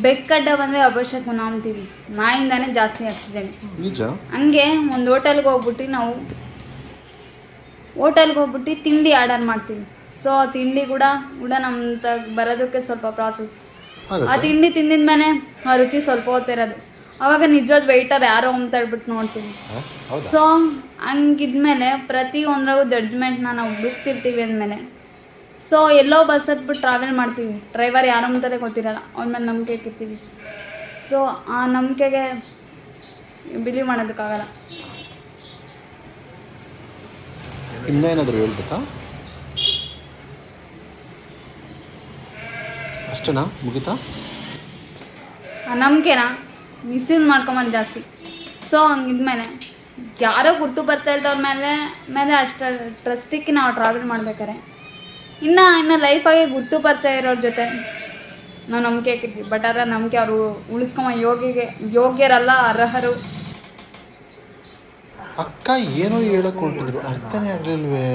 ಬೆಕ್ಕಡ್ಡ ಬಂದರೆ ಅಪಶಕುನ ಅಂತೀವಿ. ನಾಯಿಂದಾನೇ ಜಾಸ್ತಿ ಆಕ್ಸಿಡೆಂಟ್. ನಿಜ. ಹಂಗೆ ಒಂದು ಹೋಟೆಲ್ಗೆ ಹೋಗ್ಬಿಟ್ಟು ನಾವು ತಿಂಡಿ ಆರ್ಡರ್ ಮಾಡ್ತೀವಿ. ಸೊ ಆ ತಿಂಡಿ ಕೂಡ ನಮ್ಮ ಬರೋದಕ್ಕೆ ಸ್ವಲ್ಪ ಪ್ರಾಸೆಸ್. ಆ ತಿಂಡಿ ತಿಂದಿದ ಮೇಲೆ ಆ ರುಚಿ ಸ್ವಲ್ಪ ಹೊತ್ತಿರೋದು. ಅವಾಗ ನಿಜವಾದ ವೆಯ್ಟರ್ ಯಾರೋ ಅಂತ ಹೇಳ್ಬಿಟ್ಟು ನೋಡ್ತೀವಿ. ಸೊ ಹಂಗಿದ್ಮೇಲೆ ಪ್ರತಿಯೊಂದ್ರಾಗೂ ಜಡ್ಜ್ಮೆಂಟ್ನ ನಾವು ಹುಡುಕ್ತಿರ್ತೀವಿ ಅಂದಮೇಲೆ ಸೊ ಎಲ್ಲೋ ಬಸ್ ಹತ್ಬಿಟ್ಟು ಟ್ರಾವೆಲ್ ಮಾಡ್ತೀವಿ. ಡ್ರೈವರ್ ಯಾರೋ ಅಂತಾರೆ ಗೊತ್ತಿರಲ್ಲ, ಅವನ ಮೇಲೆ ನಂಬಿಕೆ ಇಟ್ಟಿರ್ತೀವಿ. ಸೊ ಆ ನಂಬಿಕೆಗೆ ಬಿಲೀವ್ ಮಾಡೋದಕ್ಕಾಗಲ್ಲ. ಇನ್ನೇನಾದರೂ ಹೇಳ್ಬೇಕಾ? ಅಷ್ಟೇನಾ? ಮುಗಿತಾ? ಆ ನಂಬಿಕೆನ ಮಿಸ್ಯೂಸ್ ಮಾಡ್ಕೊಂಬಂದು ಜಾಸ್ತಿ. ಸೊ ಹಂಗಿದ್ಮೇಲೆ ಯಾರೋ ಗುರ್ತು ಬರ್ತಾ ಇದ್ದವ್ರ ಮೇಲೆ ಅಷ್ಟು ಟ್ರಸ್ಟಿಗೆ ನಾವು ಟ್ರಾವೆಲ್ ಮಾಡ್ಬೇಕಾರೆ ಇನ್ನು ಲೈಫಾಗೆ ಗುರ್ತು ಪರಿಚಯ ಇರೋರ ಜೊತೆ ನಾವು ನಂಬಿಕೆ ಇಟ್ಟಿದ್ವಿ. ಬಟ್ ಅದರ ನಂಬಿಕೆ ಅವರು ಉಳಿಸ್ಕೊಂಬ ಯೋಗ್ಯರಲ್ಲ, ಅರ್ಹರು. ಅಕ್ಕ ಏನೋ ಹೇಳಕ್ ಹೊರಟಿದ್ರು, ಅರ್ಥನೇ ಆಗ್ಲಿಲ್ವೇ?